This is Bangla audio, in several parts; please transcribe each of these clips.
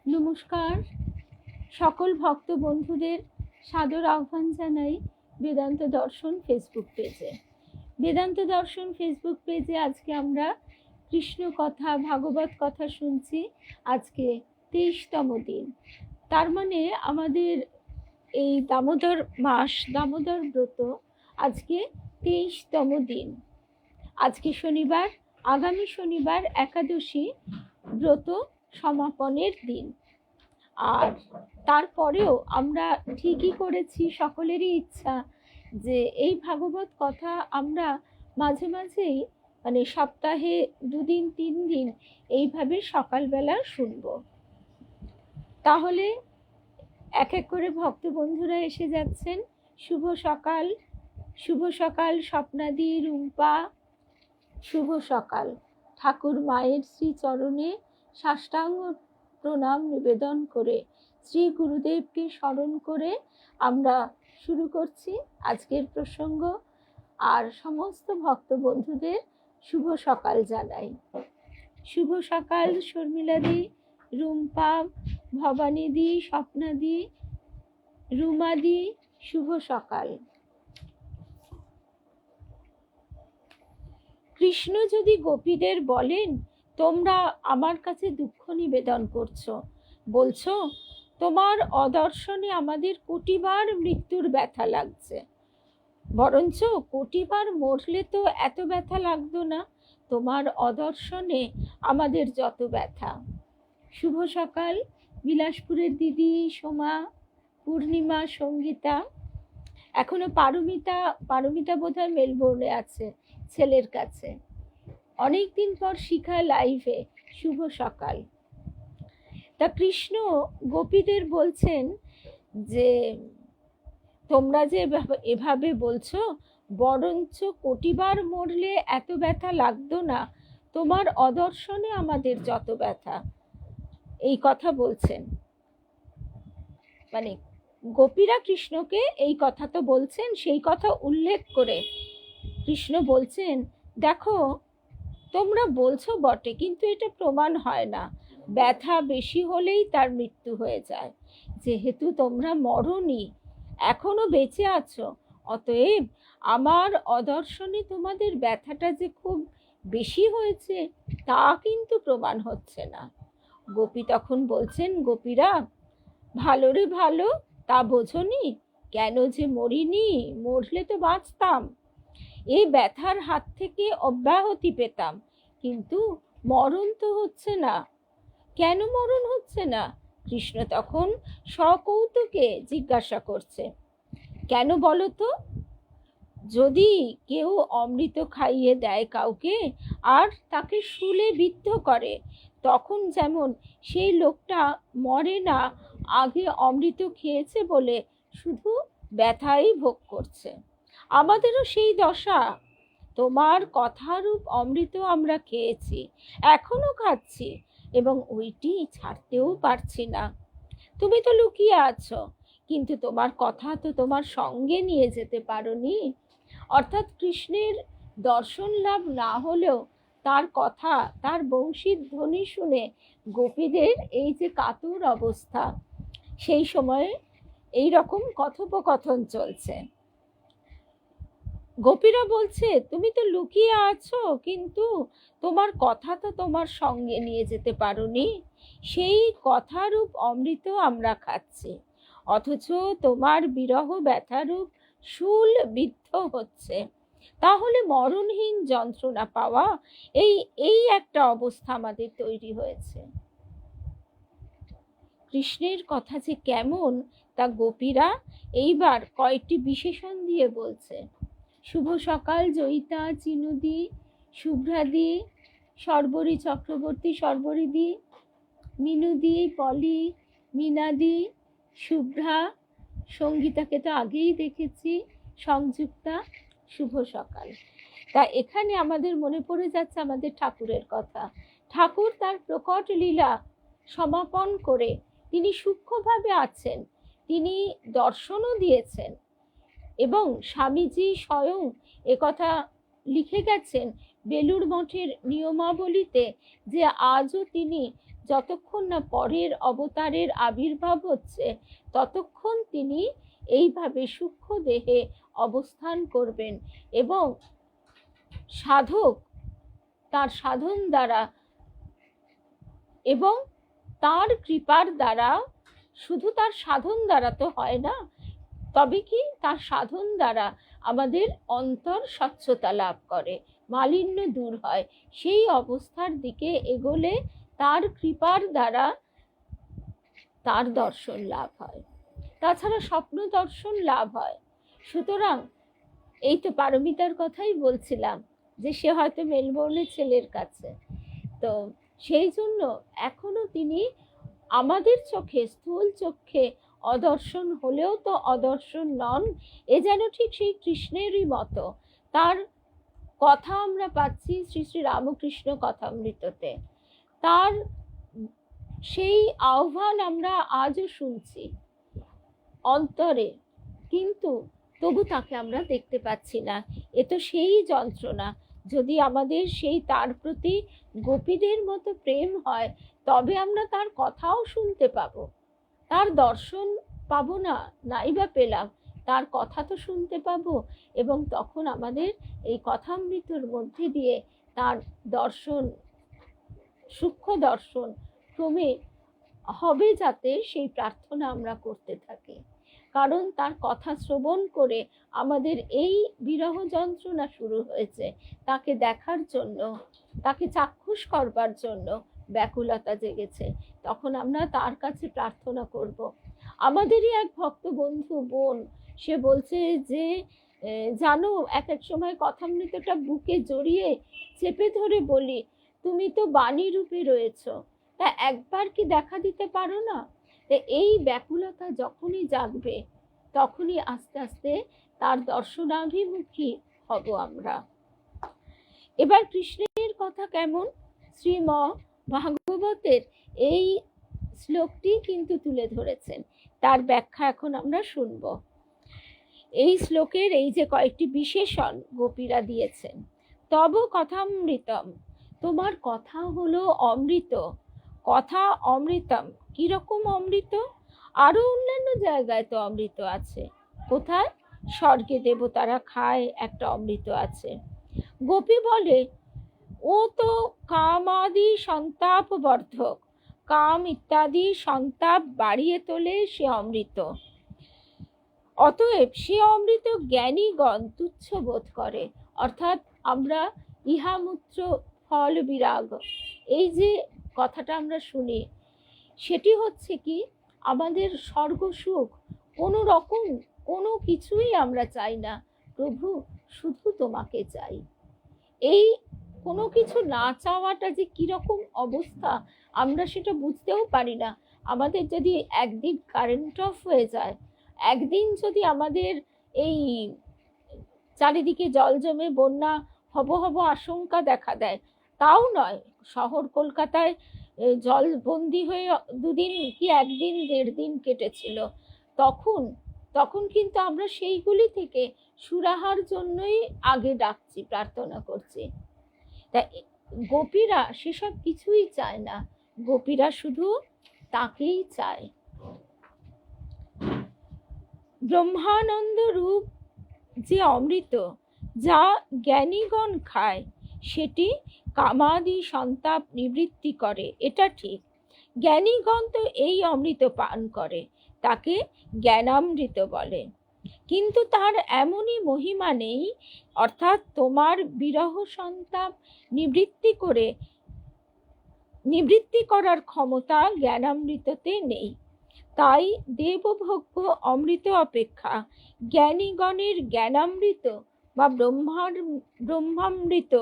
নমস্কার, সকল ভক্ত বন্ধুদের সাদর আহ্বান জানাই বেদান্ত দর্শন ফেসবুক পেজে। বেদান্ত দর্শন ফেসবুক পেজে আজকে আমরা কৃষ্ণ কথা, ভাগবত কথা শুনছি। আজকে 23তম দিন, তার মানে আমাদের এই দামোদর মাস, দামোদর ব্রত আজকে 23তম দিন। আজকে শনিবার, আগামী শনিবার একাদশী ব্রত সমাপনের দিন। আর তারপরেও আমরা ঠিকই করেছি, সকলেরই ইচ্ছা যে এই ভাগবত কথা আমরা মাঝে মাঝেই সপ্তাহে 2-3 দিন এইভাবে সকালবেলা শুনব। তাহলে এক এক করে ভক্ত বন্ধুরা এসে যাচ্ছেন। শুভ সকাল, শুভ সকাল স্বপ্নাদি, রুম্পা। শুভ সকাল। ঠাকুর মায়ের শ্রী চরণে সাষ্টাঙ্গ প্রণাম নিবেদন করে, শ্রী গুরুদেবকে স্মরণ করে আমরা শুরু করছি আজকের প্রসঙ্গ। আর সমস্ত ভক্ত বন্ধুদের শুভ সকাল জানাই। শুভ সকাল শর্মিলাদি, রুম্পা, ভবানীদি, স্বপ্নাদি, রুমাদি, শুভ সকাল। কৃষ্ণ যদি গোপীদের বলেন, তোমরা আমার কাছে দুঃখ নিবেদন করছো, বলছো তোমার অদর্শনে আমাদের কোটিবার মৃত্যুর ব্যথা লাগছে, বরঞ্চ কোটিবার মরলে তো এত ব্যথা লাগতো না, তোমার অদর্শনে আমাদের যত ব্যথা। শুভ সকাল বিলাসপুরের দিদি, সোমা, পূর্ণিমা, সঙ্গীতা। এখনো পারমিতা বোধহয় মেলবোর্নে আছে ছেলের কাছে। অনেকদিন পর শিখা লাইভে। শুভ সকাল। তা কৃষ্ণ গোপীদের বলছেন যে তোমরা যে এভাবে বলছো, বরঞ্চ কোটিবার মরলে এত ব্যথা লাগতো না, তোমার অদর্শনে আমাদের যত ব্যথা। এই কথা বলছেন, গোপীরা কৃষ্ণকে এই কথা তো বলছেন, সেই কথা উল্লেখ করে কৃষ্ণ বলছেন, দেখো তোমরা বলছো বটে, কিন্তু এটা প্রমাণ হয় না। ব্যথা বেশি হলেই তার মৃত্যু হয়ে যায়। যেহেতু তোমরা মরনি, এখনো বেঁচে আছো, অতএব আমার অদর্শনে তোমাদের ব্যথাটা যে খুব বেশি হয়েছে তা কিন্তু প্রমাণ হচ্ছে না। গোপী তখন বলছেন, গোপীরা ভালো রে ভালো, তা বোঝনি? কেন যে মরিনি? মরলে তো বাঁচতাম, এই ব্যথার হাত থেকে অব্যাহতি পেতাম, কিন্তু মরণ তো হচ্ছে না। কেন মরণ হচ্ছে না? কৃষ্ণ তখন সকৌতুকে জিজ্ঞাসা করছে, কেন বলো তো? যদি কেউ অমৃত খাইয়ে দেয় কাউকে আর তাকে শুলে বিদ্ধ করে, তখন যেমন সেই লোকটা মরে না, আগে অমৃত খেয়েছে বলে শুধু ব্যথাই ভোগ করছে, আমাদেরও সেই দশা। তোমার কথারূপ অমৃত আমরা খেয়েছি, এখনো খাচ্ছি, এবং ওইটি ছাড়তেও পারছি না। তুমি তো লুকিয়ে আছো, কিন্তু তোমার কথা তো তোমার সঙ্গে নিয়ে যেতে পারোনি। অর্থাৎ কৃষ্ণের দর্শন লাভ না হলেও তার কথা, তার বংশীর ধ্বনি শুনে গোপীদের এই যে কাতর অবস্থা, সেই সময়ে এই রকম কথোপকথন চলছে। গোপীরা বলছে, তুমি তো লুকিয়ে আছো, কিন্তু তোমার কথা তো তোমার সঙ্গে নিয়ে যেতে পারোনি, সেই কথারূপ অমৃত আমরা খাচ্ছি, অথচ তোমার বিরহ ব্যথারূপ শূল বিদ্ধ হচ্ছে। তাহলে মরণহীন যন্ত্রণা পাওয়া, এই একটা অবস্থা আমাদের তৈরি হয়েছে। কৃষ্ণের কথা যে কেমন তা গোপীরা এইবার কয়েকটি বিশেষণ দিয়ে বলছে। শুভ সকাল জয়িতা, চিনুদি, শুভ্রাদি, সর্বরী চক্রবর্তী, সর্বরীদি, মিনুদি, পলি, মিনাদি, শুভ্রা, সঙ্গীতাকে তো আগেই দেখেছি, সংযুক্তা। শুভ সকাল। তা এখানে আমাদের মনে পড়ে যাচ্ছে আমাদের ঠাকুরের কথা। ঠাকুর তার প্রকট লীলা সমাপন করে তিনি সূক্ষ্মভাবে আছেন, তিনি দর্শনও দিয়েছেন, এবং স্বামীজি স্বয়ং একথা লিখে গেছেন বেলুড় মঠের নিয়মাবলীতে, যে আজও তিনি যতক্ষণ না পরের অবতারের আবির্ভাব হচ্ছে ততক্ষণ তিনি এইভাবে সূক্ষ্ম দেহে অবস্থান করবেন এবং সাধক তার সাধন দ্বারা এবং তার কৃপার দ্বারা, শুধু তার সাধন দ্বারা তো হয় না, তবে কি তার সাধন দ্বারা আমাদের অন্তর স্বচ্ছতা লাভ করে, মালিন্য দূর হয়। সেই অবস্থার দিকে এগোলে তার কৃপার দ্বারা তার দর্শন লাভ হয়, তাছাড়া স্বপ্ন দর্শন লাভ হয়। সুতরাং এই তো পারমিতার কথাই বলছিলাম যে সে হয়তো মেলবোর্নের ছেলের কাছে, তো সেই জন্য এখনো তিনি আমাদের চোখে, স্থূল চোখে অদর্শন হলেও তো অদর্শন নন। এ যেন ঠিক সেই কৃষ্ণেরই মতো। তার কথা আমরা পাচ্ছি শ্রী শ্রী রামকৃষ্ণ কথামৃততে, তার সেই আহ্বান আমরা আজও শুনছি অন্তরে, কিন্তু তবু তাকে আমরা দেখতে পাচ্ছি না। এ তো সেই যন্ত্রণা। যদি আমাদের সেই তার প্রতি গোপীদের মতো প্রেম হয় তবে আমরা তার কথাও শুনতে পাবো, তার দর্শন পাবো না, নাই বা পেলাম, তার কথা তো শুনতে পাবো। এবং তখন আমাদের এই কথামৃতর মধ্যে দিয়ে তার দর্শন, সূক্ষ্ম দর্শন ক্রমে হবে, যাতে সেই প্রার্থনা আমরা করতে থাকি। কারণ তার কথা শ্রবণ করে আমাদের এই বিরহ যন্ত্রণা শুরু হয়েছে, তাকে দেখার জন্য, তাকে চাক্ষুষ করবার জন্য ব্যাকুলতা জেগেছে। তখন আমরা তার কাছে প্রার্থনা করব। আমাদেরই এক ভক্ত বন্ধু বোন, সে বলছে যে জানো, এক এক সময় কথামৃতটা বুকে জড়িয়ে চেপে ধরে বলি, তুমি তো বাণী রূপে রয়েছ, তা একবার কি দেখা দিতে পারো না? এই ব্যাকুলতা যখনই জাগবে তখনই আস্তে আস্তে তার দর্শনাভিমুখী হব আমরা। এবার কৃষ্ণের কথা কেমন, শ্রীম ভাগবতের এই শ্লোকটি কিন্তু তুলে ধরেছেন, তার ব্যাখ্যা এখন আমরা শুনব। এই শ্লোকের এই যে কয়েকটি বিশেষণ গোপীরা দিয়েছেন, তব কথামৃতম, তোমার কথা হলো অমৃত, কথা অমৃতম, কিরকম অমৃত? আরো অন্যান্য জায়গায় তো অমৃত আছে, কোথায়? স্বর্গে দেবতারা খায়, একটা অমৃত আছে। গোপী বলে, ও তো কামাদি সন্তাপ বর্ধক, কাম ইত্যাদি সন্তাপ বাড়িয়ে তোলে সে অমৃত, অতএব সে অমৃত জ্ঞানীগণ তুচ্ছ বোধ করে। অর্থাৎ আমরা ইহামূত্র ফল বিরাগ, এই যে কথাটা আমরা শুনি, সেটি হচ্ছে কি আমাদের স্বর্গ সুখ, কোনো রকম কোনো কিছুই আমরা চাই না, প্রভু শুধু তোমাকে চাই। এই কোনো কিছু না চাওয়াটা যে কিরকম অবস্থা আমরা সেটা বুঝতেও পারি না। আমাদের যদি একদিন কারেন্ট অফ হয়ে যায়, একদিন যদি আমাদের এই চারিদিকে জল জমে বন্যা হব হব আশঙ্কা দেখা দেয়, তাও নয়, শহর কলকাতায় জলবন্দি হয়ে দুদিন কি একদিন 1.5 দিন কেটেছিল, তখন কিন্তু আমরা সেইগুলি থেকে সুরাহার জন্যই আগে ডাকছি, প্রার্থনা করছি। তাই গোপীরা সেসব কিছুই চায় না, গোপীরা শুধু তাকেই চায়। ব্রহ্মানন্দ রূপ যে অমৃত, যা জ্ঞানীগণ খায়, সেটি কামাদি সন্তাপ নিবৃত্তি করে, এটা ঠিক। জ্ঞানীগণ তো এই অমৃত পান করে, তাকে জ্ঞানামৃত বলে। কিন্তু তার এমনই মহিমা নেই, অর্থাৎ তোমার বিরহ সন্তাপ নিবৃত্তি করার ক্ষমতা জ্ঞানামৃততে নেই। তাই দেবভোগ্য অমৃত অপেক্ষা জ্ঞানীগণের জ্ঞানামৃত বা ব্রহ্মামৃত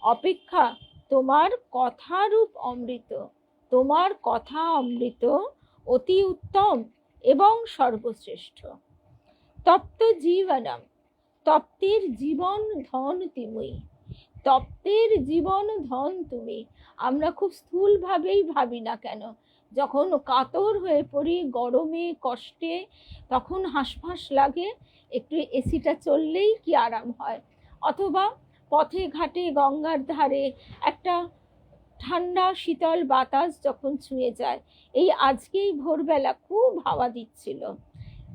অপেক্ষা তোমার কথারূপ অমৃত, তোমার কথা অমৃত অতি উত্তম এবং সর্বশ্রেষ্ঠ। তপ্ত জীবনম, তপ্তের জীবন ধন তুমি, তপ্তের জীবন ধন তুমি। আমরা খুব স্থূলভাবেই ভাবি না কেন, যখন কাতর হয়ে পড়ি গরমে কষ্টে, তখন হাঁসফাঁস লাগে, একটু এসিটা চললেই কি আরাম হয়। অথবা পথে ঘাটে গঙ্গার ধারে একটা ঠান্ডা শীতল বাতাস যখন ছুঁয়ে যায়, এই আজকেই ভোরবেলা খুব হাওয়া দিচ্ছিল,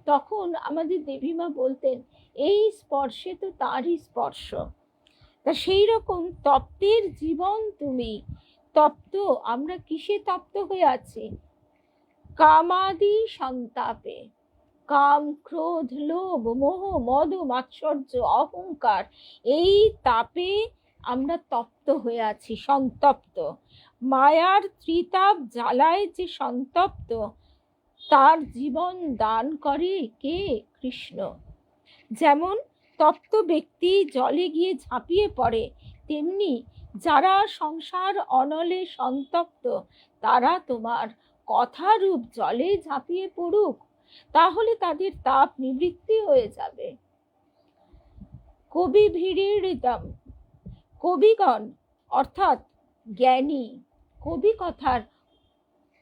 তখন আমাদের দেবীমা বলতেন এই স্পর্শে তো তারই স্পর্শ। তা সেই রকম তপ্তের জীবন তুমি। তপ্ত, আমরা কিসে তপ্ত হয়ে আছি? কামাদি সন্তাপে। কাম, ক্রোধ, লোভ, মোহ, মদ, মাৎসর্য, অহংকার, এই তাপে আমরা তপ্ত হয়ে আছি, সন্তপ্ত। মায়ার ত্রিতাপ জ্বালায় যে সন্তপ্ত, তার জীবন দান করে কে? কৃষ্ণ। যেমন তপ্ত ব্যক্তি জলে গিয়ে ঝাঁপিয়ে পড়ে, তেমনি যারা সংসার অনলে সন্তপ্ত, তারা তোমার কথারূপ জলে ঝাঁপিয়ে পড়ুক, তাহলে তাদের তাপ নিবৃত্তি হয়ে যাবে। কবি ভিড়িড়িতম। কবিগণ অর্থাৎ জ্ঞানী। কবি কথার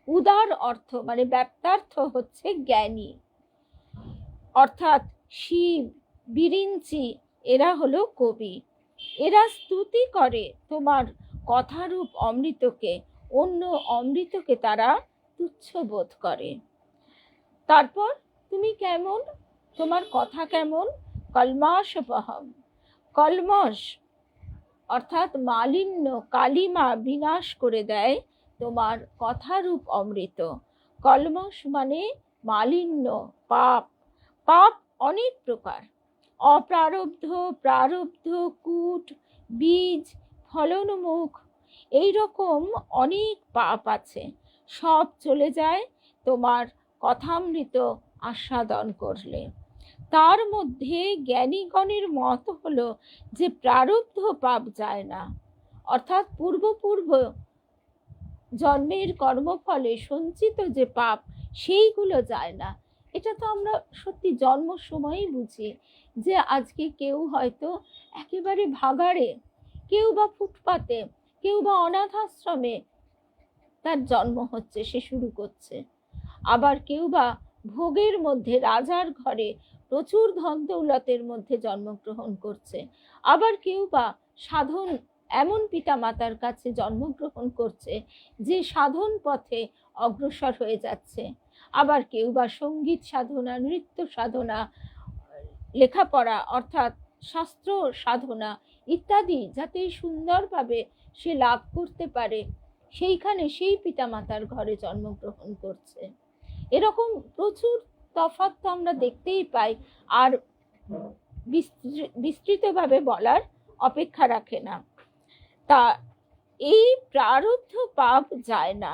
উদার অর্থ মানে ব্যাপ্তার্থ হচ্ছে জ্ঞানী, অর্থাৎ শিব, বিরিঞ্চি, এরা হলো কবি। এরা স্তুতি করে তোমার কথারূপ অমৃতকে, অন্য অমৃতকে তারা তুচ্ছ বোধ করে। তারপর তুমি কেমন, তোমার কথা কেমন? কলমাশপহম। কলমশ অর্থাৎ মালিন্য, কালিমা বিনাশ করে দেয় তোমার কথারূপ অমৃত। কলমশ মানে মালিন্য, পাপ। পাপ অনেক প্রকার, অপ্রারব্ধ, প্রারব্ধ, কূট, বীজ, ফলনমুখ, এইরকম অনেক পাপ আছে। সব চলে যায় তোমার কথামৃত আস্বাদন করলে। তার মধ্যে জ্ঞানীগণের মত হলো যে প্রারব্ধ পাপ যায় না, অর্থাৎ পূর্ব জন্মের কর্মফলে সঞ্চিত যে পাপ, সেইগুলো যায় না। এটা তো আমরা সত্যি জন্ম সময়ই বুঝি, যে আজকে কেউ হয়তো একেবারে ভাগাড়ে, কেউ বা ফুটপাতে, কেউ বা অনাথ আশ্রমে তার জন্ম হচ্ছে, সে শুরু করছে। আবার কেউ বা ভোগের মধ্যে রাজার ঘরে প্রচুর ধন দৌলতের মধ্যে জন্মগ্রহণ করছে। আবার কেউ বা সাধন এমন পিতা মাতার কাছে জন্মগ্রহণ করছে যে সাধন পথে অগ্রসর হয়ে যাচ্ছে। আবার কেউ বা সঙ্গীত সাধনা, নৃত্য সাধনা, লেখাপড়া অর্থাৎ শাস্ত্র সাধনা ইত্যাদি যাতে সুন্দরভাবে সে লাভ করতে পারে, সেইখানে সেই পিতামাতার ঘরে জন্মগ্রহণ করছে। এরকম প্রচুর তফাৎ তো আমরা দেখতেই পাই, আর বিস্তৃতভাবে বলার অপেক্ষা রাখে না। তা এই প্রারব্ধ পাপ যায় না,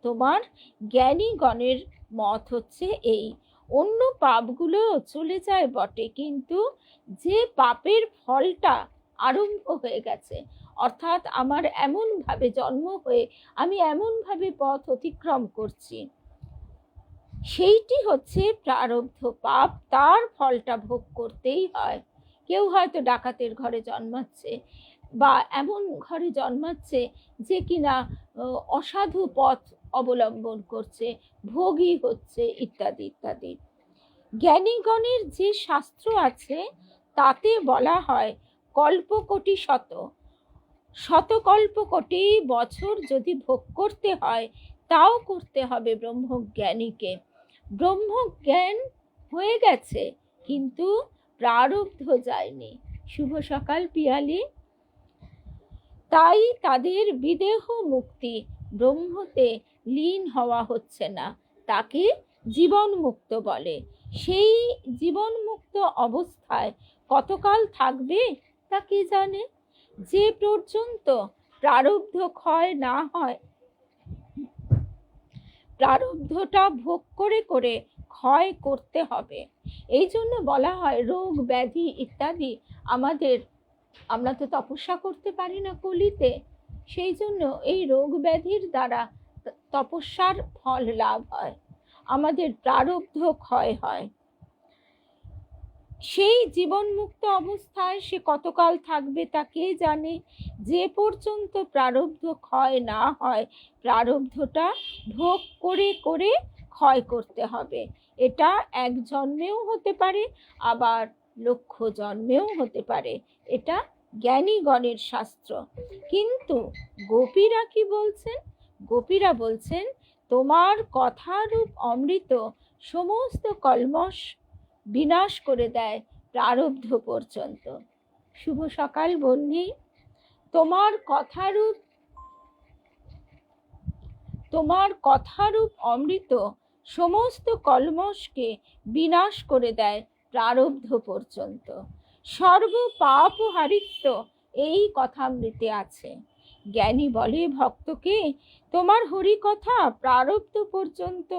তোমার জ্ঞানীগণের মত হচ্ছে এই। অন্য পাপগুলো চলে যায় বটে, কিন্তু যে পাপের ফলটা আরম্ভ হয়ে গেছে, অর্থাৎ আমার এমনভাবে জন্ম হয়ে আমি এমনভাবে পথ অতিক্রম করছি, সেইটি হচ্ছে প্রারব্ধ পাপ, তার ফলটা ভোগ করতেই হয়। কেউ হয়তো ডাকাতের ঘরে জন্মাচ্ছে, বা এমন ঘরে জন্মাচ্ছে যে কিনা অসাধু পথ অবলম্বন করছে, ভোগী হচ্ছে, ইত্যাদি ইত্যাদি। জ্ঞানীগণের যে শাস্ত্র আছে তাতে বলা হয় কল্পকোটি শত, শতকল্পকোটি বছর যদি ভোগ করতে হয়, তাও করতে হবে ব্রহ্মজ্ঞানীকে। ব্রহ্মজ্ঞান হয়ে গেছে কিন্তু প্রারব্ধ যায়নি। শুভ সকাল পিয়ালি। তাই তাদের বিদেহ মুক্তি, ব্রহ্মতে লীন হওয়া হচ্ছে না, তাকে জীবন মুক্ত বলে। সেই জীবন মুক্ত অবস্থায় কতকাল থাকবে তা কে জানে। যে পর্যন্ত প্রারব্ধ ক্ষয় না হয়, প্রারব্ধটা ভোগ করে করে ক্ষয় করতে হবে। এই জন্য বলা হয় রোগ ব্যাধি ইত্যাদি আমরা তো তপস্যা করতে পারি না কলিতে, সেই জন্য এই রোগ ব্যাধির দ্বারা তপস্যার ফল লাভ হয়, আমাদের প্রারব্ধ ক্ষয় হয়। সেই জীবন মুক্ত অবস্থায় সে কতকাল থাকবে তা কে জানে। যে পর্যন্ত প্রারব্ধ ক্ষয় না হয়, প্রারব্ধটা ভোগ করে করে ক্ষয় করতে হবে। এটা এক জন্মেও হতে পারে, আবার লক্ষ জন্মেও হতে পারে, এটা জ্ঞানীগণের শাস্ত্র। কিন্তু গোপীরা কি বলছেন? গোপীরা বলছেন তোমার কথারূপ অমৃত সমস্ত কলমশ বিনাশ করে দেয় প্রারব্ধ পর্যন্ত। শুভ সকাল বন্ধু। তোমার কথারূপ অমৃত সমস্ত কলমশকে বিনাশ করে দেয় প্রারব্ধ পর্যন্ত। সর্ব পাপ হারিত্ব এই কথামৃতে আছে। জ্ঞানী বলে ভক্তকে, তোমার হরি কথা প্রারব্ধ পর্যন্ত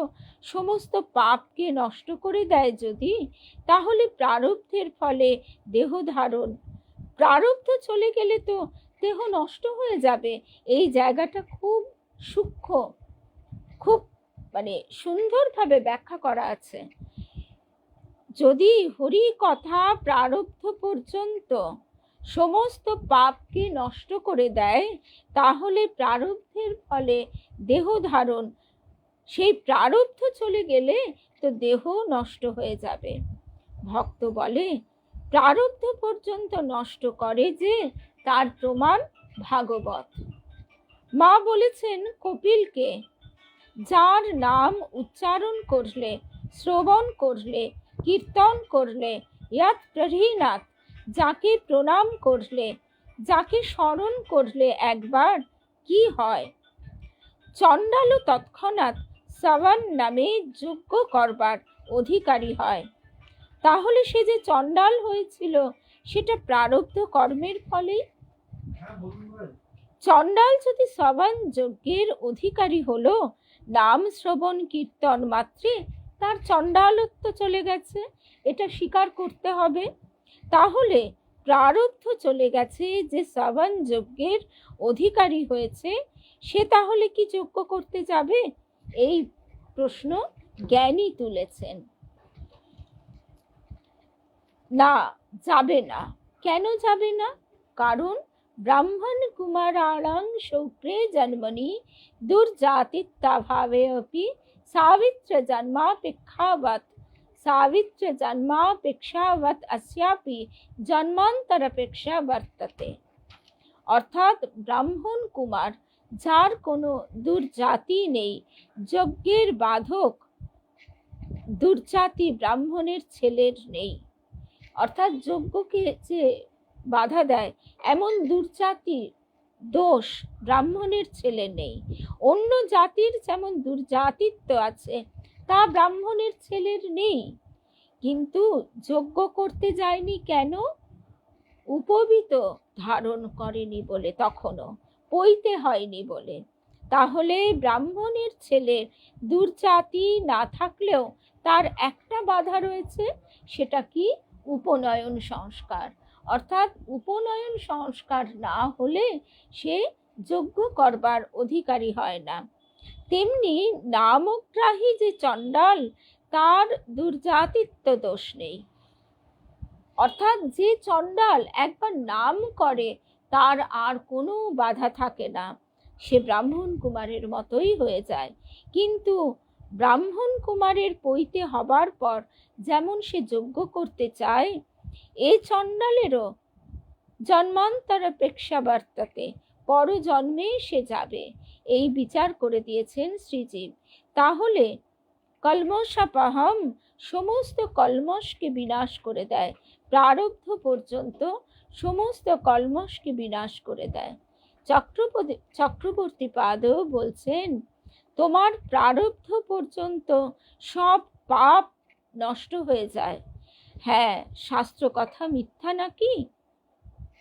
সমস্ত পাপকে নষ্ট করে দেয় যদি, তাহলে প্রারব্ধের ফলে দেহ ধারণ, প্রারব্ধ চলে গেলে তো দেহ নষ্ট হয়ে যাবে। এই জায়গাটা খুব সূক্ষ্ম, খুব সুন্দরভাবে ব্যাখ্যা করা আছে। যদি হরি কথা প্রারব্ধ পর্যন্ত সমস্ত পাপকে নষ্ট করে দেয়, তাহলে প্রারব্ধের ফলে দেহ ধারণ, সেই প্রারব্ধ চলে গেলে তো দেহ নষ্ট হয়ে যাবে। ভক্ত বলে প্রারব্ধ পর্যন্ত নষ্ট করে যে, তার প্রমাণ ভাগবত। মা বলেছেন কপিলকে, যার নাম উচ্চারণ করলে, শ্রবণ করলে, কীর্তন করলে, ইয়াত প্রহীনাথ, যাকে প্রণাম করলে, যাকে স্মরণ করলে একবার কি হয়? চণ্ডাল তৎক্ষণাৎ শ্রবণ নামে যজ্ঞ করবার অধিকারী হয়। তাহলে সে যে চণ্ডাল হয়েছিল সেটা প্রারব্ধ কর্মের ফলেই। চণ্ডাল যদি শ্রবণ যজ্ঞের অধিকারী হলো, নাম শ্রবণ কীর্তন মাত্রে তার চণ্ডালত্ব চলে গেছে, এটা স্বীকার করতে হবে। তাহলে প্রারব্ধ চলে গেছে, যে শ্রবণ যজ্ঞের অধিকারী হয়েছে সে তাহলে কি যজ্ঞ করতে যাবে? এই প্রশ্ন জ্ঞানী তুলেছেন। না, যাবে না। কেন যাবে না? কারণ ব্রাহ্মণ কুমারাণাং শৌক্রে জন্মনি দুর্জাতিত্বাভাবে অপি সাবিত্র জন্মাপেক্ষাবৎ अस्यापि জন্মান্তরাপেক্ষা বর্ততে। অর্থাৎ ব্রাহ্মণ কুমার, যার কোনো দুর্জাতি নেই, যজ্ঞের বাধক দুর্জাতি ব্রাহ্মণের ছেলের নেই। অর্থাৎ যজ্ঞকে যে বাধা দেয় এমন দুর্জাতি দোষ ব্রাহ্মণের ছেলে নেই। অন্য জাতির যেমন দুর্জাতিত্ব আছে, তা ব্রাহ্মণের ছেলের নেই। কিন্তু যজ্ঞ করতে যায়নি কেন? উপবীত ধারণ করেনি বলে, তখনও পৈতে হয়নি বলে। তাহলে ব্রাহ্মণের ছেলের দুর্জাতি না থাকলেও তার একটা বাধা রয়েছে, সেটা কি? উপনয়ন সংস্কার। অর্থাৎ উপনয়ন সংস্কার না হলে সে যজ্ঞ করবার অধিকারী হয় না। তেমনি নামগ্রাহী যে চণ্ডাল, তার দুর্জাতিত্ব দোষ নেই। অর্থাৎ যে চণ্ডাল একবার নাম করে তার আর কোনো বাধা থাকে না, সে ব্রাহ্মণ কুমারের মতোই হয়ে যায়। কিন্তু ব্রাহ্মণ কুমারের পৈতে হবার পর যেমন সে যজ্ঞ করতে চায়, এ চণ্ডালেরও জন্মান্তরাপেক্ষা বর্ততে, পরজন্মে সে যাবে, এই বিচার করে দিয়েছেন শ্রীজীব। তাহলে কলমশাপহম সমস্ত কলমশকে বিনাশ করে দেয়, প্রারব্ধ পর্যন্ত সমস্ত কলমশকে বিনাশ করে দেয়। চক্রবর্তী পাদও বলছেন, তোমার প্রারব্ধ পর্যন্ত সব পাপ নষ্ট হয়ে যায়। হ্যাঁ, শাস্ত্র কথা মিথ্যা নাকি?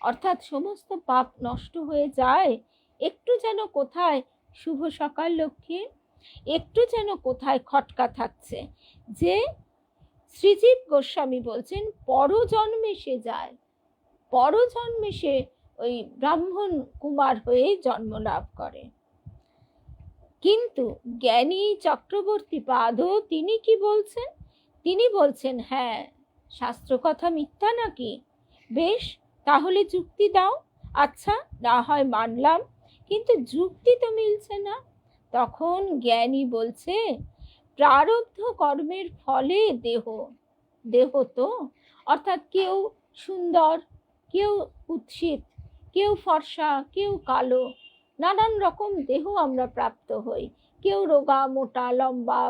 অর্থাৎ সমস্ত পাপ নষ্ট হয়ে যায়। একটু যেন কোথায়, শুভ সকাল লক্ষ্মী, একটু যেন কোথায় খটকা থাকছে, যে শ্রীজীব গোস্বামী বলছেন পরজন্মে সে যায়, পরজন্মে সে ওই ব্রাহ্মণ কুমার হয়ে জন্ম লাভ করে। কিন্তু জ্ঞানী চক্রবর্তী পাদ তিনি কি বলছেন? তিনি বলছেন, হ্যাঁ, শাস্ত্র কথা মিথ্যা নাকি? বেশ, তাহলে যুক্তি দাও। আচ্ছা, না হয় মানলাম, কিন্তু যুক্তি তো মিলছে না। তখন জ্ঞানী বলছে, প্রারব্ধ কর্মের ফলে দেহ, দেহ তো, অর্থাৎ কেউ সুন্দর, কেউ কুৎসিত, কেউ ফর্সা, কেউ কালো, নানান রকম দেহ আমরা প্রাপ্ত হই। কেউ রোগা, মোটা, লম্বা,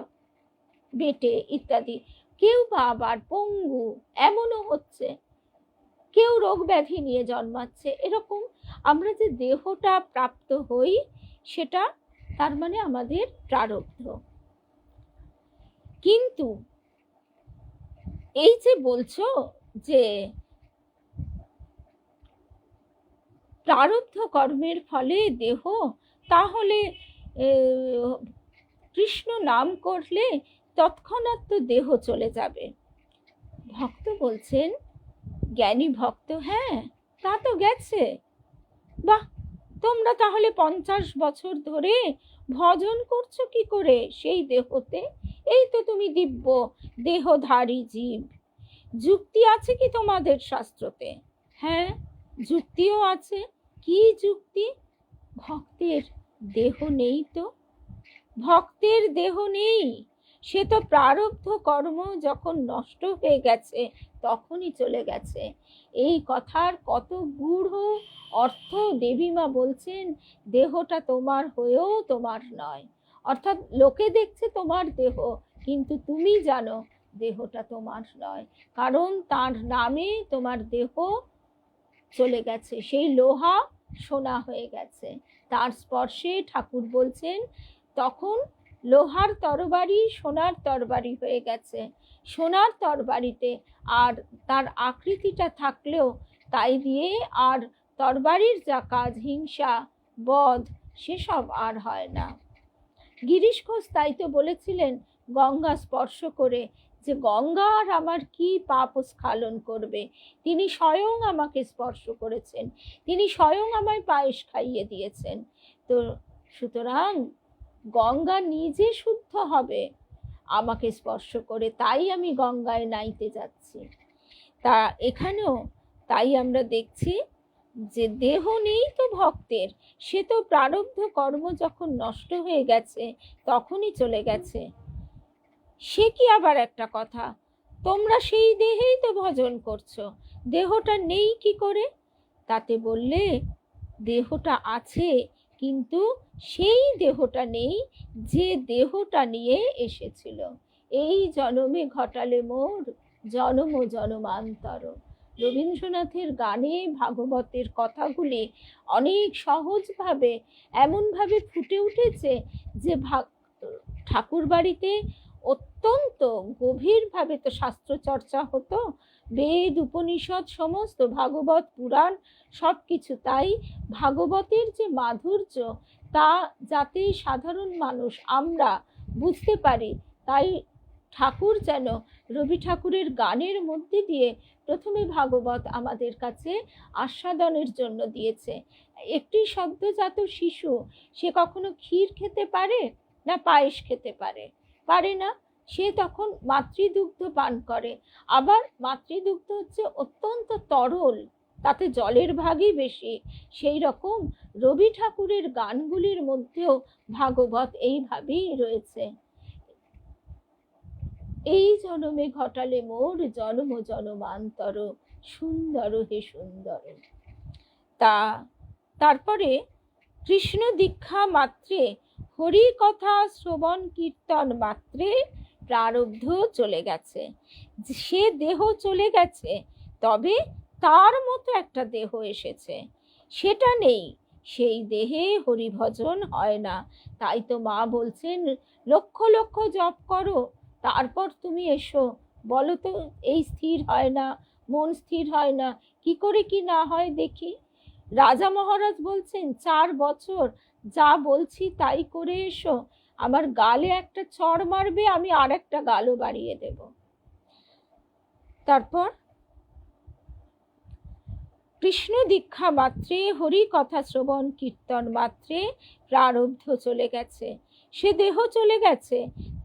বেটে ইত্যাদি। কেউ বা আবার পঙ্গু, এমনও হচ্ছে। কেউ রোগ ব্যাধি নিয়ে জন্মাচ্ছে। এরকম আমরা যে দেহটা প্রাপ্ত হই, সেটা তার মানে আমাদের প্রারব্ধ। কিন্তু এই যে বলছো যে প্রারব্ধ কর্মের ফলে দেহ, তাহলে কৃষ্ণ নাম করলে তৎক্ষণাৎ তো দেহ চলে যাবে। ভক্ত বলছেন, জ্ঞানী ভক্ত, হ্যাঁ তা তো গেছে। বাহ, তোমরা তাহলে 50 বছর ধরে ভজন করছো কি করে সেই দেহতে? এই তো তুমি দিব্য দেহধারী জীব। যুক্তি আছে কি তোমাদের শাস্ত্রতে? হ্যাঁ, যুক্তিও আছে। কি যুক্তি? ভক্তের দেহ নেই তো, ভক্তের দেহ নেই। সে তো প্রারব্ধ কর্ম যখন নষ্ট হয়ে গেছে তখনই চলে গেছে। এই কথার কত গূঢ় অর্থ দেবীমা বলছেন, দেহটা তোমার হয়েও তোমার নয়। অর্থাৎ লোকে দেখছে তোমার দেহ, কিন্তু তুমি জানো দেহটা তোমার নয়, কারণ তার নামে তোমার দেহ চলে গেছে। সেই লোহা সোনা হয়ে গেছে তার স্পর্শে। ঠাকুর বলছেন তখন লোহার তরবারি সোনার তরবারি হয়ে গেছে। সোনার তরবারিতে আর তার আকৃতিটা থাকলেও তাই দিয়ে আর তরবারির যা কাজ, হিংসা, বধ, সেসব আর হয় না। গিরিশ ঘোষ তাই তো বলেছিলেন গঙ্গা স্পর্শ করে, যে গঙ্গা আর আমার কি পাপ স্খলন করবে। তিনি স্বয়ং আমাকে স্পর্শ করেছেন, তিনি স্বয়ং আমায় পায়েস খাইয়ে দিয়েছেন। তো সুতরাং গঙ্গা নিজে শুদ্ধ হবে আমাকে স্পর্শ করে, তাই আমি গঙ্গায় নাইতে যাচ্ছি। তা এখানেও তাই আমরা দেখছি যে দেহ নেই তো ভক্তের, সে তো প্রারব্ধ কর্ম যখন নষ্ট হয়ে গেছে তখনই চলে গেছে। সে কি আবার একটা কথা, তোমরা সেই দেহেই তো ভজন করছো, দেহটা নেই কি করে? তাতে বললে দেহটা আছে, কিন্তু সেই দেহটা নেই যে দেহটা নিয়ে এসেছিল। এই জনমে ঘটালে মোর জনম জনমান্তর। রবীন্দ্রনাথের গানে ভাগবতের কথাগুলি অনেক সহজভাবে এমনভাবে ফুটে উঠেছে যে ঠাকুর বাড়িতে অত্যন্ত গভীরভাবে তো শাস্ত্র চর্চা হতো, বেদ উপনিষদ সমস্ত, ভাগবত পুরাণ সব কিছু। তাই ভাগবতের যে মাধুর্য, তা যাতে সাধারণ মানুষ আমরা বুঝতে পারি, তাই ঠাকুর যেন রবি ঠাকুরের গানের মধ্যে দিয়ে প্রথমে ভাগবত আমাদের কাছে আস্বাদনের জন্য দিয়েছে। একটি সদ্যজাত শিশু, সে কখনো ক্ষীর খেতে পারে না পায়েস খেতে পারে? পারে না। সে তখন মাতৃদুগ্ধ পান করে। আবার মাতৃদুগ্ধ হচ্ছে অত্যন্ত তরল, তাতে জলের ভাগই বেশি। সেই রকম রবি ঠাকুরের গানগুলির মধ্যেও ভাগবত এইভাবেই রয়েছে। এই জনমে ঘটালে মোর জনম জনমান্তর, সুন্দর হে সুন্দর। তারপরে কৃষ্ণ দীক্ষা মাত্রে, হরি কথা শ্রবণ কীর্তন মাত্রে প্রারব্ধ চলে গেছে। সে দেহ চলে গেছে, তবে তার মতো একটা দেহ এসেছে, সেটা নেই। সেই দেহে হরিভজন হয় না। তাই তো মা বলছেন লক্ষ লক্ষ জপ করো, তারপর তুমি এসো। বলো তো, এই স্থির হয় না, মন স্থির হয় না, কি করে কি না হয় দেখি। রাজা মহারাজ বলছেন 4 বছর যা বলছি তাই করে এসো, আমার গালে একটা চড় মারবে, আমি আর একটা গালও বাড়িয়ে দেব। তারপর কৃষ্ণ দীক্ষা মাত্রে, হরি কথা শ্রবণ কীর্তন মাত্রে প্রারব্ধ চলে গেছে। সে দেহ চলে গেছে,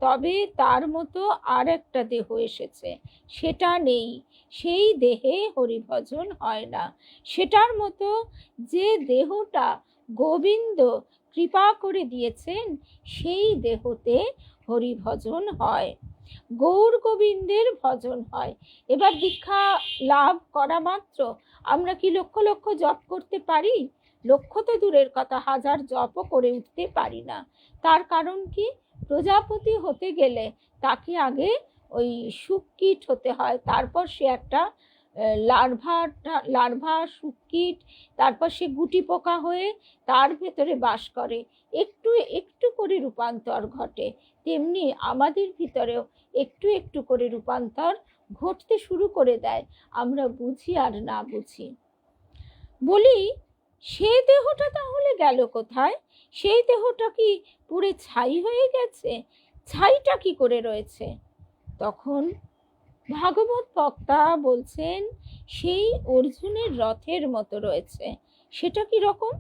তবে তার মতো আর একটা দেহ এসেছে, সেটা নেই। সেই দেহে হরিভজন হয় না। সেটার মতো যে দেহটা গোবিন্দ কৃপা করে দিয়েছেন, সেই দেহতে হরিভজন হয়। গৌর গোবিন্দের ভজন হয়। এবার দীক্ষা লাভ করা মাত্র আমরা কি লক্ষ লক্ষ জপ করতে পারি? লক্ষ তো দূরের কথা, হাজার জপও করে উঠতে পারি না। তার কারণ কি? প্রজাপতি হতে গেলে তাকে আগে ওই শুককীট হতে হয়, তারপর সে একটা লার্ভা শুককীট, তারপর সে গুটি পোকা হয়ে তার ভেতরে বাস করে, একটু একটু করে রূপান্তর ঘটে। তেমনি আমাদের ভিতরেও একটু একটু করে রূপান্তর ঘটতে শুরু করে দেয়, আমরা বুঝি আর না বুঝি। বলি, সে দেহটা তাহলে গেল কোথায়? সেই দেহটা কি পুড়ে ছাই হয়ে গেছে? ছাইটা কি করে রয়েছে? তখন ভাগবত বক্তা বলছেন, সেই অর্জুনের রথের মতো রয়েছে। সেটা কি রকম?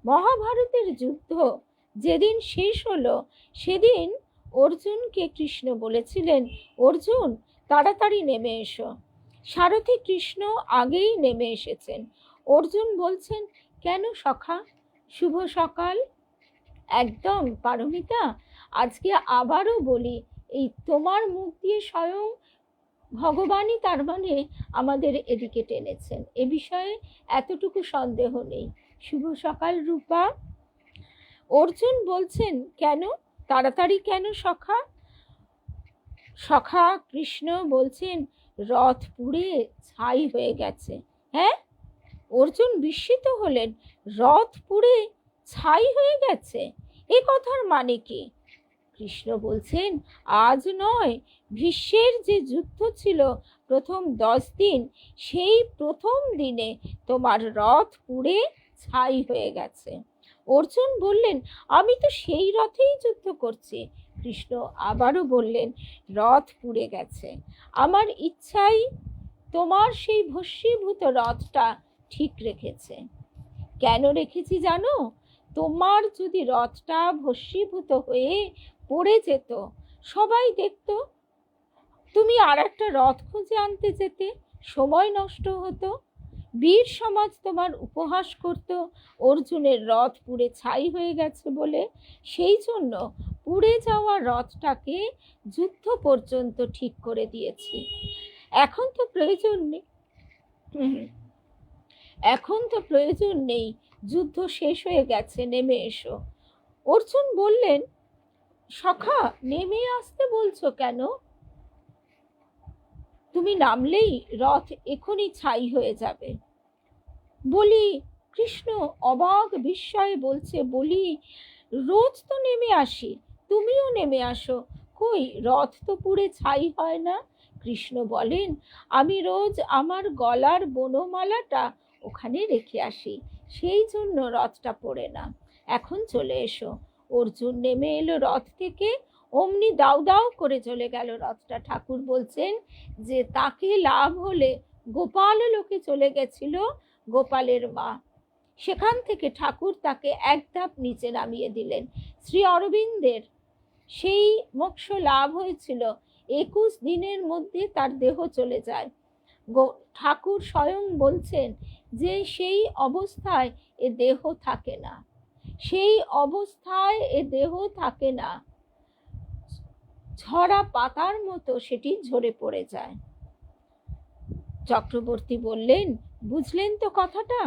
মহাভারতের যুদ্ধ যেদিন শেষ হলো সেদিন অর্জুনকে কৃষ্ণ বলেছিলেন, অর্জুন তাড়াতাড়ি নেমে এসো। সারথি কৃষ্ণ আগেই নেমে এসেছেন। অর্জুন বলছেন, কেন সখা, শুভ সকাল। একদম পারমিতা, আজকে আবারও বলি, এই তোমার মুখ দিয়ে স্বয়ং ভগবানই তার মানে আমাদের এদিকে টেনেছেন, এ বিষয়ে এতটুকু সন্দেহ নেই। শুভ সকাল রূপা। অর্জুন বলছেন, কেন তাড়াতাড়ি কেন সখা? সখা কৃষ্ণ বলছেন, রথ পুড়ে ছাই হয়ে গেছে। হ্যাঁ? অর্জুন বিস্মিত হলেন, রথ পুড়ে ছাই হয়ে গেছে, এ কথার মানে কি? কৃষ্ণ বলছেন, আজ নয়, ভীষ্মের যে যুদ্ধ ছিল প্রথম 10 দিন, সেই প্রথম দিনে তোমার রথ পুড়ে ছাই হয়ে গেছে। অর্জুন বললেন, আমি তো সেই রথেই যুদ্ধ করছি। কৃষ্ণ আবারও বললেন, রথ পুড়ে গেছে। আমার ইচ্ছাই তোমার সেই ভস্মীভূত রথটা ঠিক রেখেছে। কেন রেখেছি জানো? তোমার যদি রথটা ভস্মীভূত হয়ে পড়ে যেত, সবাই দেখতো, তুমি আর একটা রথ খুঁজে আনতে যেতে, সময় নষ্ট হতো, বীর সমাজ তোমার উপহাস করত অর্জুনের রথ পুড়ে ছাই হয়ে গেছে বলে। সেই জন্য পুড়ে যাওয়া রথটাকে যুদ্ধ পর্যন্ত ঠিক করে দিয়েছি। এখন তো প্রয়োজন নেই, যুদ্ধ শেষ হয়ে গেছে, নেমে এসো। অর্জুন বললেন, সখা নেমে আসতে বলছো কেন? তুমি নামলেই রথ এখনই ছাই হয়ে যাবে। বলি, কৃষ্ণ অবাক বিস্ময়ে বলছে, বলি, রোজ তো নেমে আসি, তুমিও নেমে আসো, কই রথ তো পুড়ে ছাই হয় না। কৃষ্ণ বলেন, আমি রোজ আমার গলার বনমালাটা ওখানে রেখে আসি, সেই জন্য রথটা পড়ে না। এখন চলে এসো। অর্জুন নেমে এলো রথ থেকে, অমনি দাউ দাউ করে চলে গেল রথটা। ঠাকুর বলছেন যে তাকে লাভ হলে গোপাল লোকে চলে গেছিল গোপালের মা, সেখান থেকে ঠাকুর তাকে এক ধাপ নিচে নামিয়ে দিলেন। শ্রী অরবিন্দের সেই মোক্ষ লাভ হয়েছিল, 21 দিনের মধ্যে তার দেহ চলে যায়। ঠাকুর স্বয়ং বলছেন যে সেই অবস্থায় এ দেহ থাকে না, সেই অবস্থায় এ দেহ থাকে না, ঝরা পাতার মতো সেটি ঝরে পড়ে যায়। চক্রবর্তী বললেন, বুঝলেন তো কথাটা?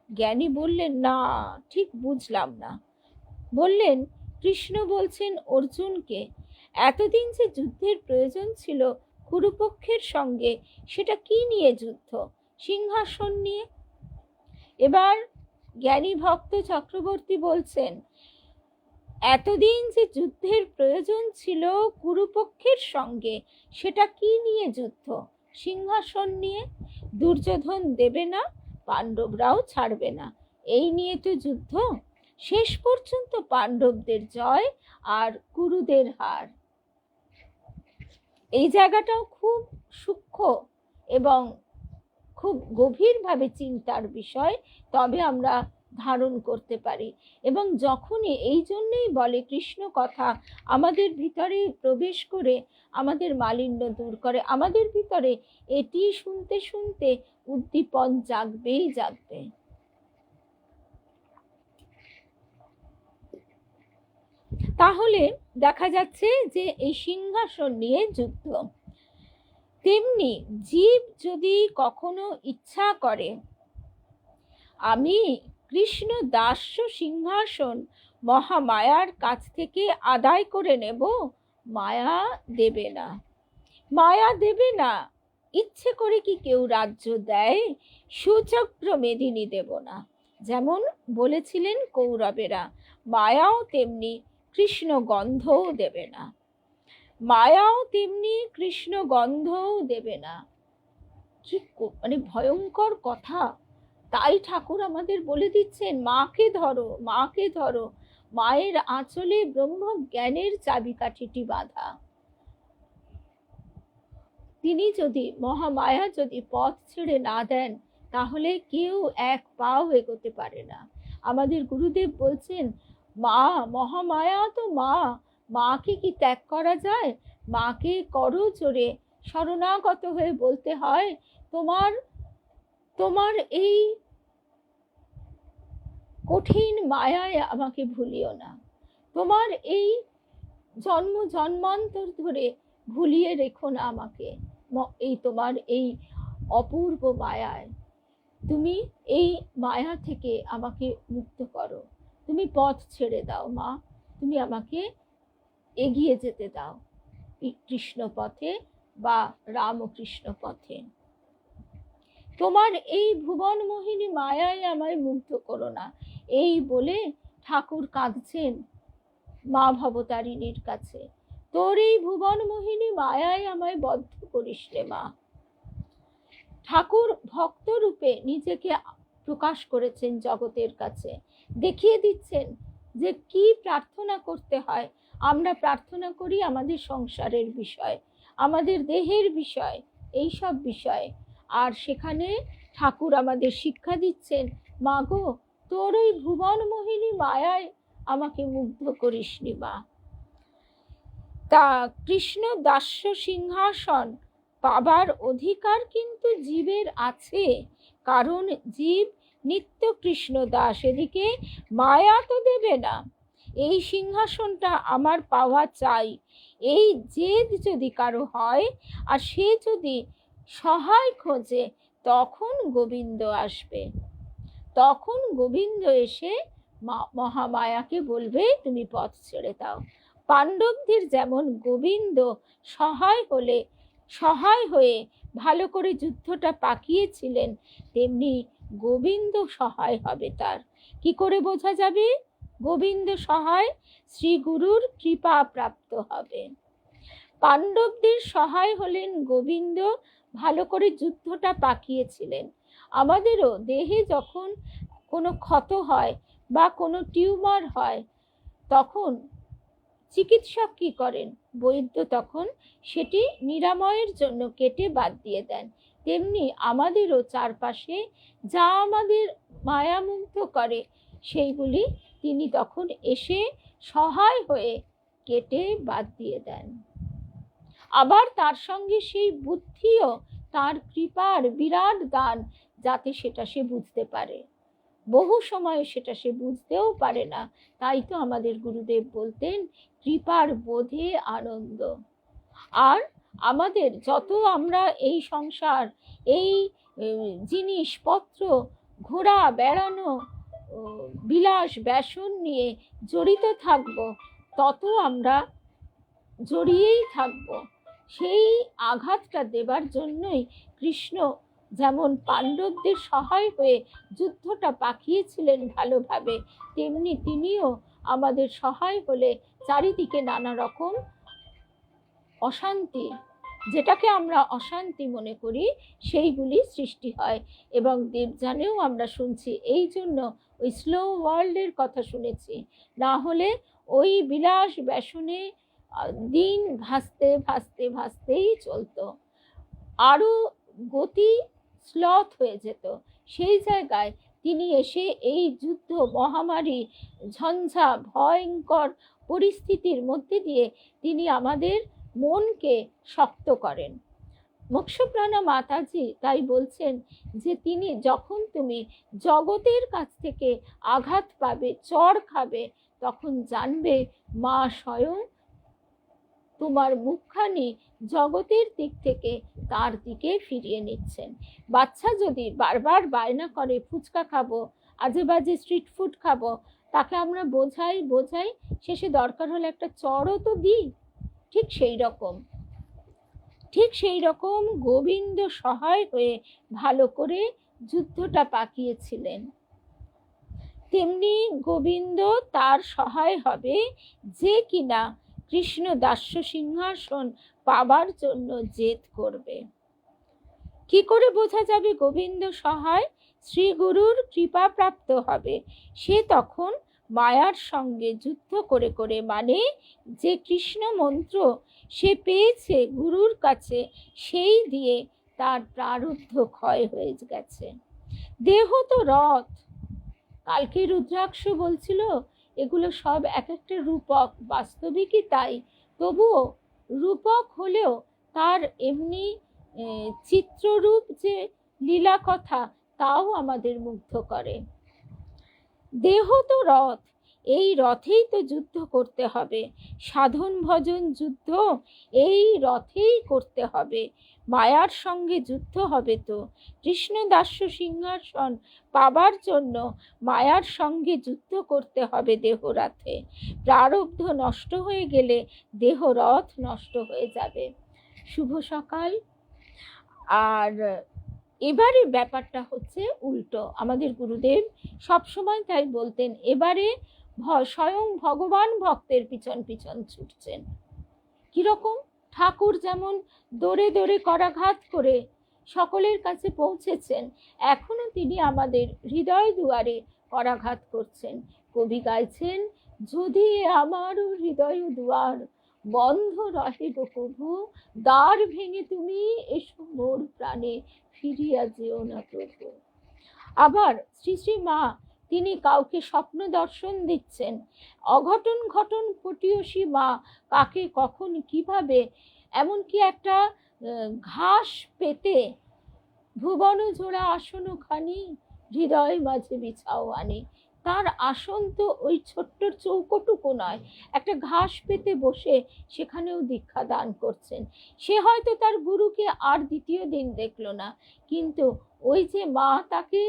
জ্ঞানী বললেন, না, ঠিক বুঝলাম না। বললেন, কৃষ্ণ বলছেন অর্জুনকে, এতদিন যে যুদ্ধের প্রয়োজন ছিল কুরুপক্ষের সঙ্গে, সেটা কি নিয়ে যুদ্ধ? সিংহাসন নিয়ে। এবার জ্ঞানী ভক্ত চক্রবর্তী বলছেন, এতদিন যে যুদ্ধের প্রয়োজন ছিল কুরুপক্ষের সঙ্গে, সেটা কি নিয়ে যুদ্ধ? সিংহাসন নিয়ে। দুর্যোধন দেবে না, পাণ্ডবরাও ছাড়বে না, এই নিয়ে তো যুদ্ধ। শেষ পর্যন্ত পাণ্ডবদের জয় আর কুরুদের হার। এই জায়গাটাও খুব সূক্ষ্ম এবং খুব গভীরভাবে চিন্তার বিষয়, তবে আমরা ধারণ করতে পারি। এবং যখনই, এই জন্যই বলে কৃষ্ণ কথা আমাদের ভিতরে প্রবেশ করে আমাদের মালিন্য দূর করে, আমাদের ভিতরে এটি শুনতে শুনতে উদ্দীপন জাগবেই জাগবে। তাহলে দেখা যাচ্ছে যে এই সিংহাসন নিয়ে যুদ্ধ। তেমনি জীব যদি কখনো ইচ্ছা করে আমি কৃষ্ণ দাস্য সিংহাসন মহামায়ার কাছ থেকে আদায় করে নেব, মায়া দেবে না, মায়া দেবে না। ইচ্ছে করে কি কেউ রাজ্য দেয়? সুচক্র মেদিনী দেব না, যেমন বলেছিলেন কৌরবেরা, মায়াও তেমনি কৃষ্ণ গন্ধও দেবে না, মায়াও তেমনি কৃষ্ণ গন্ধও দেবে না। কি মানে ভয়ঙ্কর কথা! তাই ঠাকুর আমাদের বলে দিচ্ছেন, মাকে ধরো, মাকে ধরো, মায়ের আঁচলে ব্রহ্ম জ্ঞানের চাবিকাঠিটি বাঁধা। তিনি যদি, মহামায়া যদি পথ ছেড়ে না দেন, তাহলে কেউ এক পাও এগোতে পারে না। আমাদের গুরুদেব বলছেন, মা, মহামায়া তো মা, মাকে কি ত্যাগ করা যায়? মাকে করো জোরে শরণাগত হয়ে বলতে হয়, তোমার তোমার এই কঠিন মায়ায় আমাকে ভুলিও না, তোমার এই জন্ম জন্মান্তর ধরে ভুলিয়ে রেখো না আমাকে, এই তোমার এই অপূর্ব মায়ায়, তুমি এই মায়া থেকে আমাকে মুক্ত করো, তুমি পথ ছেড়ে দাও মা, তুমি আমাকে এগিয়ে যেতে দাও কৃষ্ণ পথে বা রামকৃষ্ণ পথে। তোমার এই ভুবন মোহিনী মায়ায় আমায় মুগ্ধ করো না। এই বলে ঠাকুর কাঁদছেন মা ভবতারিণীর কাছে, তোর এই ভুবন মোহিনী মায়ায় আমায় বদ্ধ করিস রে মা। ঠাকুর ভক্ত রূপে নিজেকে প্রকাশ করেছেন জগতের কাছে, দেখিয়ে দিচ্ছেন যে কি প্রার্থনা করতে হয়। আমরা প্রার্থনা করি আমাদের সংসারের বিষয়, আমাদের দেহের বিষয়, এই সব বিষয়, আর সেখানে ঠাকুর আমাদের শিক্ষা দিচ্ছেন, মা গো, তোর ওই ভুবন মোহিনী মায়ায় আমাকে মুগ্ধ করিসনি মা। তা কৃষ্ণ দাস্য সিংহাসন পাবার অধিকার কিন্তু জীবের আছে, কারণ জীব নিত্য কৃষ্ণ দাস, এদিকে মায়া তো দেবে না। এই সিংহাসনটা আমার পাওয়া চাই, এই জেদ যদি কারো হয় আর সে যদি সহায় খোঁজে, তখন গোবিন্দ আসবে, তখন গোবিন্দ এসে মহামায়াকে বলবে তুমি পথ ছেড়ে দাও। পাণ্ডবদের যেমন গোবিন্দ সহায় হয়ে ভালো করে যুদ্ধটা পাকিয়েছিলেন, তেমনি গোবিন্দ সহায় হবে তার। কি করে বোঝা যাবে গোবিন্দ সহায়? শ্রী গুরুর কৃপা প্রাপ্ত হবে। পাণ্ডবদের সহায় হলেন গোবিন্দ, ভালো করে যুদ্ধটা পাকিয়েছিলেন। আমাদেরও দেহে যখন কোনো ক্ষত হয় বা কোনো টিউমার হয়, তখন চিকিৎসক কি করেন? বৈদ্য তখন সেটি নিরাময়ের জন্য কেটে বাদ দিয়ে দেন। তেমনি আমাদেরও চারপাশে যা আমাদের মায়ামুগ্ধ করে, সেইগুলি তিনি তখন এসে সহায় হয়ে কেটে বাদ দিয়ে দেন। আবার তার সঙ্গে সেই বুদ্ধিও তার কৃপার বিরাট দান, যাতে সেটা সে বুঝতে পারে। বহু সময় সেটা সে বুঝতেও পারে না, তাই তো আমাদের গুরুদেব বলতেন, কৃপার বোধে আনন্দ। আর আমাদের যত আমরা এই সংসার, এই জিনিসপত্র, ঘোরা বেড়ানো, বিলাস ব্যাসন নিয়ে জড়িত থাকব, তত আমরা জড়িয়েই থাকব। সেই আঘাতটা দেবার জন্যই কৃষ্ণ যেমন পাণ্ডবদের সহায় হয়ে যুদ্ধটা পাকিয়েছিলেন ভালোভাবে, তেমনি তিনিও আমাদের সহায় হলে চারিদিকে নানা রকম অশান্তি, যেটাকে আমরা অশান্তি মনে করি, সেইগুলি সৃষ্টি হয়। এবং দেবযানেও আমরা শুনছি, এই জন্য ওই স্লো ওয়ার্ল্ডের কথা শুনেছি, না হলে ওই বিলাস ব্যাসনে দিন ভাসতে ভাসতে ভাসতেই চলতো, আরো গতি স্লথ হয়ে যেত। সেই জায়গায় তিনি এসে এই যুদ্ধ, মহামারী, ঝঞ্ঝা, ভয়ঙ্কর পরিস্থিতির মধ্যে দিয়ে তিনি আমাদের মনকে শক্ত করেন। মোক্ষপ্রাণা মাতাজি তাই বলছেন যে যখন তুমি জগতের কাছ থেকে আঘাত পাবে, চড় খাবে, তখন জানবে মা স্বয়ং তোমার মুখখানি জগতের দিক থেকে তার দিকে ফিরিয়ে নিচ্ছেন। বাচ্চা যদি বারবার বায়না করে ফুচকা খাবো, আজে বাজে স্ট্রিট ফুড খাবো, তাকে আমরা বোঝাই বোঝাই, শেষে দরকার হলে একটা চড়ও তো দিই। ঠিক সেই রকম গোবিন্দ সহায় হয়ে ভালো করে যুদ্ধটা পাকিয়েছিলেন, তেমনি গোবিন্দ তার সহায় হবে যে কিনা কৃষ্ণ দাস্য সিংহাসন পাবার জন্য জেদ করবে। কি করে বোঝা যাবে গোবিন্দ সহায়? শ্রী গুরুর কৃপা প্রাপ্ত হবে। সে তখন মায়ার সঙ্গে যুদ্ধ করে করে, মানে যে কৃষ্ণ মন্ত্র সে পেয়েছে গুরুর কাছে, সেই দিয়ে তার প্রারব্ধ ক্ষয় হয়ে গেছে। দেহ তো রথ। কালকে রুদ্রাক্ষ বলছিল এগুলো সব এক একটা রূপক, বাস্তবিকই তাই। তবুও রূপক হলেও তার এমনি চিত্ররূপ যে লীলা কথা, তাও আমাদের মুগ্ধ করে। দেহ তো রথ, এই রথেই তো যুদ্ধ করতে হবে। সাধন ভজন যুদ্ধ এই রথেই করতে হবে। মায়ার সঙ্গে যুদ্ধ হবে তো। কৃষ্ণ দাস্য সিংহাসন পাবার জন্য মায়ার সঙ্গে যুদ্ধ করতে হবে দেহরথে। প্রারব্ধ নষ্ট হয়ে গেলে দেহরথ নষ্ট হয়ে যাবে। শুভ সকাল। আর এবারে ব্যাপারটা হচ্ছে উল্টো। আমাদের গুরুদেব সবসময় তাই বলতেন, এবারে স্বয়ং ভগবান ভক্তের পিছন পিছন ছুটছেন। কিরকম? ঠাকুর যেমন দৌড়ে দৌড়ে করাঘাত করে সকলের কাছে পৌঁছেছেন, এখনো তিনি আমাদের হৃদয় দুয়ারে করাঘাত করছেন। কবি গাইছেন, যদি আমারও হৃদয় দুয়ার বন্ধ রহে গো প্রভু, দ্বার ভেঙে তুমি এসো মোর প্রাণে, ফিরিয়া যেও না প্রভু। আবার শ্রী শ্রী মা তিনি কাউকে স্বপ্ন দর্শন দিচ্ছেন। অঘটন ঘটন পটীয়সী মা কাকে কখন কিভাবে, এমনকি একটা ঘাস পেতে ভুবন জোড়া আসন খানি হৃদয় মাঝে বিছাও আনি। তার আসন তো ওই ছোট্ট চৌকোটুকু নয়, একটা ঘাস পেতে বসে সেখানেও দীক্ষা দান করছেন। সে হয়তো তার গুরুকে আর দ্বিতীয় দিন দেখলো না, কিন্তু ওই যে মা তাকে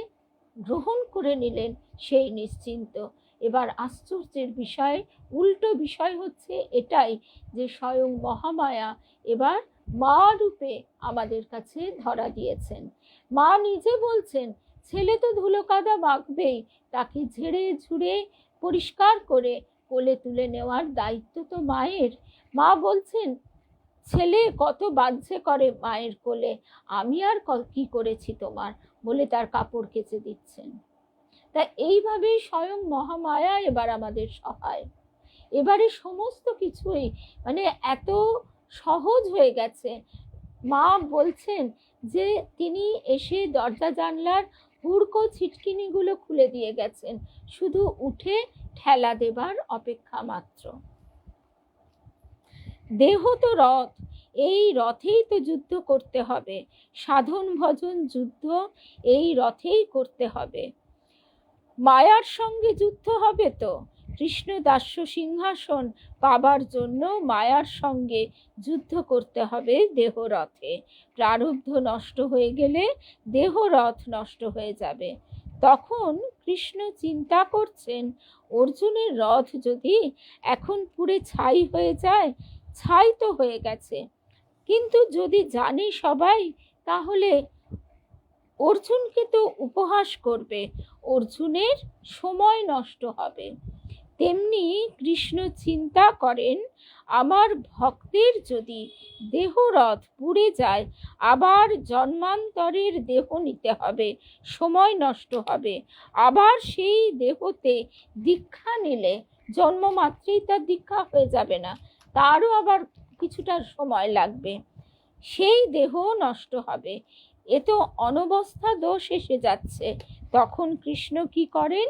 গ্রহণ করে নিলেন সেই নিশ্চিন্ত। এবার আশ্চর্যের বিষয়, উল্টো বিষয় হচ্ছে এটাই যে স্বয়ং মহামায়া এবার মা রূপে আমাদের কাছে ধরা দিয়েছেন। মা নিজে বলছেন, ছেলে তো ধুলো কাদা মাখবেই, তাকে ঝেড়ে ঝুড়ে পরিষ্কার করে কোলে তুলে নেওয়ার দায়িত্ব তো মায়ের। মা বলছেন, ছেলে কত বাধ্যে করে মায়ের কোলে, আমি আর কি করেছি তোমার, বলে তার কাপড় কেচে দিচ্ছেন। তা এইভাবেই স্বয়ং মহামায়া এবার আমাদের সহায়। এবারে সমস্ত কিছুই মানে এত সহজ হয়ে গেছে। মা বলছেন যে তিনি এসে দরজা জানলার হুড়কো ছিটকিনিগুলো খুলে দিয়ে গেছেন, শুধু উঠে ঠেলা দেবার অপেক্ষা মাত্র। দেহ তো রথ, এই রথেই তো যুদ্ধ করতে হবে। সাধন ভজন যুদ্ধ এই রথেই করতে হবে। মায়ার সঙ্গে যুদ্ধ হবে তো। কৃষ্ণ দাস্য সিংহাসন পাবার জন্য মায়ার সঙ্গে যুদ্ধ করতে হবে দেহরথে। প্রারব্ধ নষ্ট হয়ে গেলে দেহরথ নষ্ট হয়ে যাবে। তখন কৃষ্ণ চিন্তা করছেন, অর্জুনের রথ যদি এখন পুড়ে ছাই হয়ে যায়, ছাই তো হয়ে গেছে, কিন্তু যদি জানে সবাই, তাহলে অর্জুনকে তো উপহাস করবে, অর্জুনের সময় নষ্ট হবে। তেমনি কৃষ্ণ চিন্তা করেন, আমার ভক্তের যদি দেহরথ পুড়ে যায়, আবার জন্মান্তরের দেহ নিতে হবে, সময় নষ্ট হবে। আবার সেই দেহতে দীক্ষা নিলে জন্মমাত্রেই তার দীক্ষা হয়ে যাবে না, তারও আবার কিছুটা সময় লাগবে, সেই দেহ নষ্ট হবে। এ তো অনবস্থা দোষ এসে যাচ্ছে। তখন কৃষ্ণ কি করেন?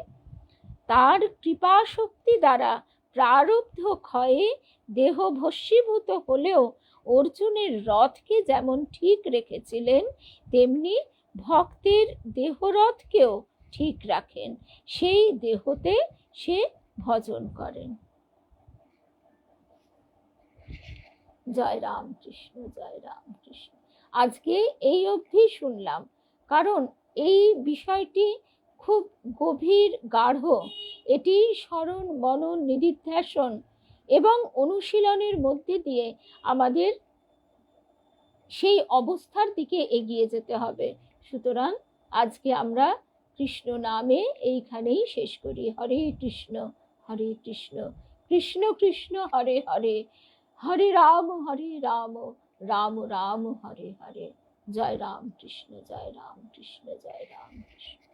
তার কৃপা শক্তি দ্বারা প্রারব্ধ ক্ষয়ে দেহ ভস্মীভূত হলেও অর্জুনের রথকে যেমন ঠিক রেখেছিলেন, তেমনি ভক্তের দেহরথকেও ঠিক রাখেন। সেই দেহতে সে ভজন করেন। জয় রাম কৃষ্ণ, জয় রাম কৃষ্ণ। আজকে এই অবধি শুনলাম, কারণ এই বিষয়টি খুব গভীর গাঢ়। এটি স্মরণ, মনন, নিদিধ্যাসন এবং অনুশীলনের মধ্যে দিয়ে আমাদের সেই অবস্থার দিকে এগিয়ে যেতে হবে। সুতরাং আজকে আমরা কৃষ্ণ নামে এইখানেই শেষ করি। হরে কৃষ্ণ, হরে কৃষ্ণ, কৃষ্ণ কৃষ্ণ হরে হরে, হরে রাম, রাম রাম হরে হরে। জয় রাম কৃষ্ণ, জয় রাম কৃষ্ণ, জয় রাম কৃষ্ণ।